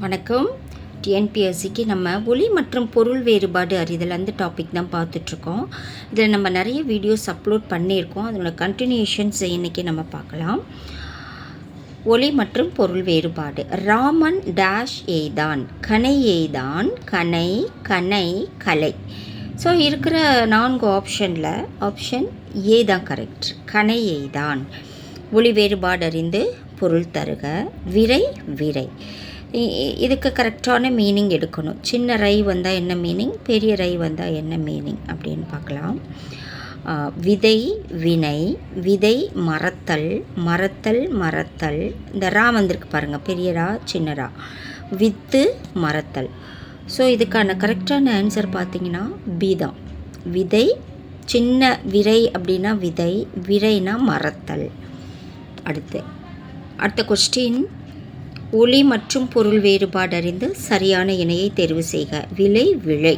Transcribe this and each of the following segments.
வணக்கம். டிஎன்பிஎஸ்சிக்கு நம்ம ஒலி மற்றும் பொருள் வேறுபாடு அறிதல் அந்த டாபிக் தான் பார்த்துட்ருக்கோம். இதில் நம்ம நிறைய வீடியோஸ் அப்லோட் பண்ணியிருக்கோம். அதனோட கண்டினியூஷன்ஸ் இன்றைக்கி நம்ம பார்க்கலாம். ஒலி மற்றும் பொருள் வேறுபாடு. ராமன் டேஷ் எய்தான், கனை எய்தான், கனை கனை கலை. ஸோ இருக்கிற 4 ஆப்ஷனில் ஆப்ஷன் ஏ தான் கரெக்ட். கனை எய்தான். ஒலி வேறுபாடு அறிந்து பொருள் தருக. விரை விரை. இதுக்கு கரெக்டான மீனிங் எடுக்கணும். சின்ன ரை வந்தால் என்ன மீனிங், பெரிய ரை வந்தால் என்ன மீனிங் அப்படின்னு பார்க்கலாம். விதை வினை, விதை மறத்தல், மறத்தல் மறத்தல். இந்த ரா வந்திருக்கு பாருங்கள், பெரிய ரா சின்ன ரா. வித்து மறத்தல். ஸோ இதுக்கான கரெக்டான ஆன்சர் பார்த்திங்கன்னா பி தான். விதை, சின்ன விரை அப்படின்னா விதை, விரைனா மறத்தல். அடுத்த கொஸ்டின். ஒலி மற்றும் பொருள் வேறுபாடு அறிந்து சரியான இணையை தேர்வு செய்க. விலை விழை.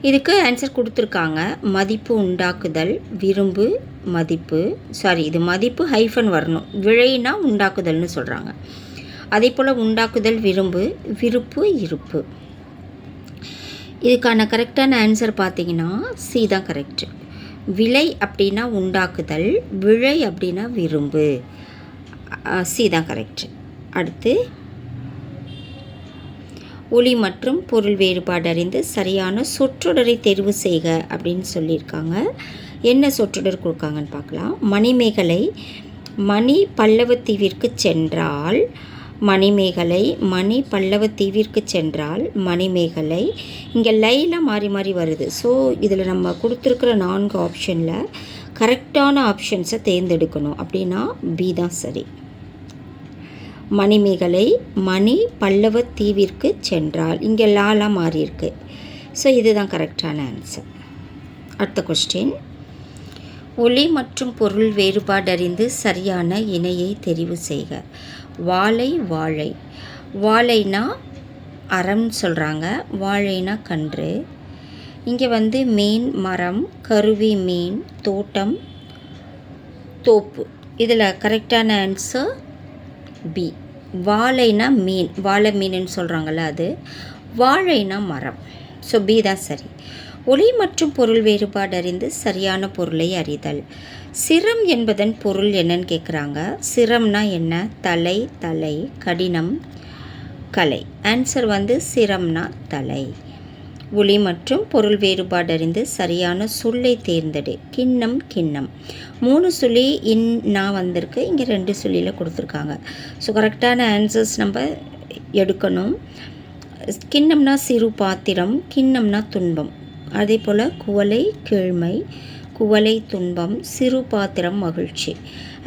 இதுக்கு ஆன்சர் கொடுத்துருக்காங்க. மதிப்பு உண்டாக்குதல், விரும்பு மதிப்பு, இது மதிப்பு ஹைஃபன் வரணும். விழைனா உண்டாக்குதல்னு சொல்கிறாங்க. அதே போல் உண்டாக்குதல் விரும்பு, விருப்பு இருப்பு. இதுக்கான கரெக்டான ஆன்சர் பார்த்திங்கன்னா சி தான் கரெக்டு. விலை அப்படின்னா உண்டாக்குதல், விழை அப்படின்னா விரும்பு. சி தான் கரெக்டு. அடுத்து ஒலி மற்றும் பொருள் வேறுபாடு அறிந்து சரியான சொற்றொடரை தேர்வு செய்க அப்படின்னு சொல்லியிருக்காங்க. என்ன சொற்றொடர் கொடுக்காங்கன்னு பார்க்கலாம். மணிமேகலை மணி பல்லவத்தீவிற்கு சென்றால், மணிமேகலை மணி பல்லவத்தீவிற்கு சென்றால் மணிமேகலை. இங்கே லைல மாறி மாறி வருது. ஸோ இதில் நம்ம கொடுத்துருக்குற 4 ஆப்ஷனில் கரெக்டான ஆப்ஷன்ஸை தேர்ந்தெடுக்கணும். அப்படின்னா பி தான் சரி. மணிமேகலை மணி பல்லவத்தீவிற்கு சென்றால், இங்கே லாலா மாறி இருக்கு. ஸோ இதுதான் கரெக்டான ஆன்சர். அடுத்த கொஸ்டின். ஒலி மற்றும் பொருள் வேறுபாடு அறிந்து சரியான இணையை தெரிவு செய்க. வாழை வாழை. வாழைனா அறம் சொல்கிறாங்க, வாழைனா கன்று. இங்கே மீன் மரம், கருவி மீன், தோட்டம் தோப்பு. இதில் கரெக்டான ஆன்சர் பி. வாழைனா மீன், வாழை மீனுன்னு சொல்கிறாங்கள்ல அது. வாழைனா மரம். ஸோ பி தான் சரி. ஒலி மற்றும் பொருள் வேறுபாடு அறிந்து சரியான பொருளை அறிதல். சிரம் என்பதன் பொருள் என்னன்னு கேட்குறாங்க. சிரம்னா என்ன? தலை, தலை, கடினம், கலை. ஆன்சர் சிரம்னா தலை. ஒலி மற்றும் பொருள் வேறுபாடு அறிந்து சரியான சொல்லை தேர்ந்தெடு. கிண்ணம் கிண்ணம். 3 சொல்லி வந்திருக்கு, இங்கே 2 சொல்லியில் கொடுத்துருக்காங்க. ஸோ கரெக்டான ஆன்சர்ஸ் நம்ம எடுக்கணும். கிண்ணம்னா சிறு பாத்திரம், கிண்ணம்னா துன்பம். அதே போல் குவளை கீழ்மை, குவளை துன்பம், சிறு பாத்திரம் மகிழ்ச்சி.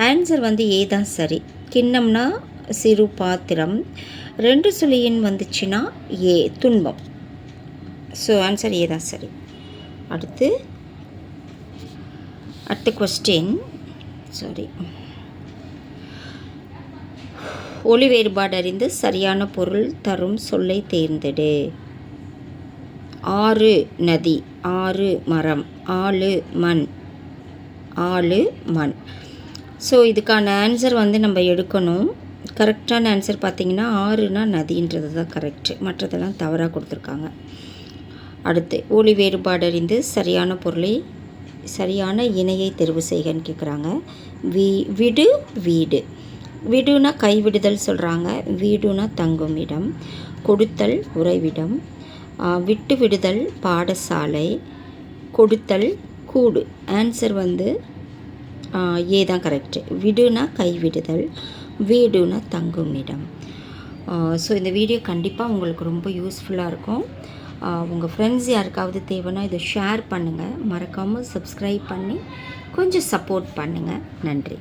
ஆன்சர் ஏ தான் சரி. கிண்ணம்னா சிறு பாத்திரம், 2 சொல்லியின் வந்துச்சுன்னா ஏ துன்பம். ஸோ ஆன்சர் ஏ தான் சரி. அடுத்த கொஸ்டின். ஒலி வேறுபாடு அறிந்து சரியான பொருள் தரும் சொல்லை தேர்ந்தெடு. ஆறு நதி, ஆறு மரம், ஆளு மண், ஆளு மண். ஸோ இதுக்கான ஆன்சர் நம்ம எடுக்கணும். கரெக்டான ஆன்சர் பார்த்திங்கன்னா ஆறுனா நதின்றது தான் கரெக்டு, மற்றதெல்லாம் தவறாக கொடுத்துருக்காங்க. அடுத்து ஒலி வேறுபாடு அறிந்து சரியான பொருளை, சரியான இணையை தெரிவு செய்கன்னு கேட்குறாங்க. விடு வீடு. விடுனா கைவிடுதல் சொல்கிறாங்க, வீடுனா தங்கும் இடம், கொடுத்தல் உறைவிடம், விட்டு விடுதல் பாடசாலை, கொடுத்தல் கூடு. ஆன்சர் ஏ தான் கரெக்டு. விடுனா கைவிடுதல், வீடுனா தங்கும் இடம். ஸோ இந்த வீடியோ கண்டிப்பாக உங்களுக்கு ரொம்ப யூஸ்ஃபுல்லாக இருக்கும். உங்கள் ஃப்ரெண்ட்ஸ் யாருக்காவது தேவைன்னா இதை ஷேர் பண்ணுங்கள். மறக்காமல் சப்ஸ்கிரைப் பண்ணி கொஞ்சம் சப்போர்ட் பண்ணுங்கள். நன்றி.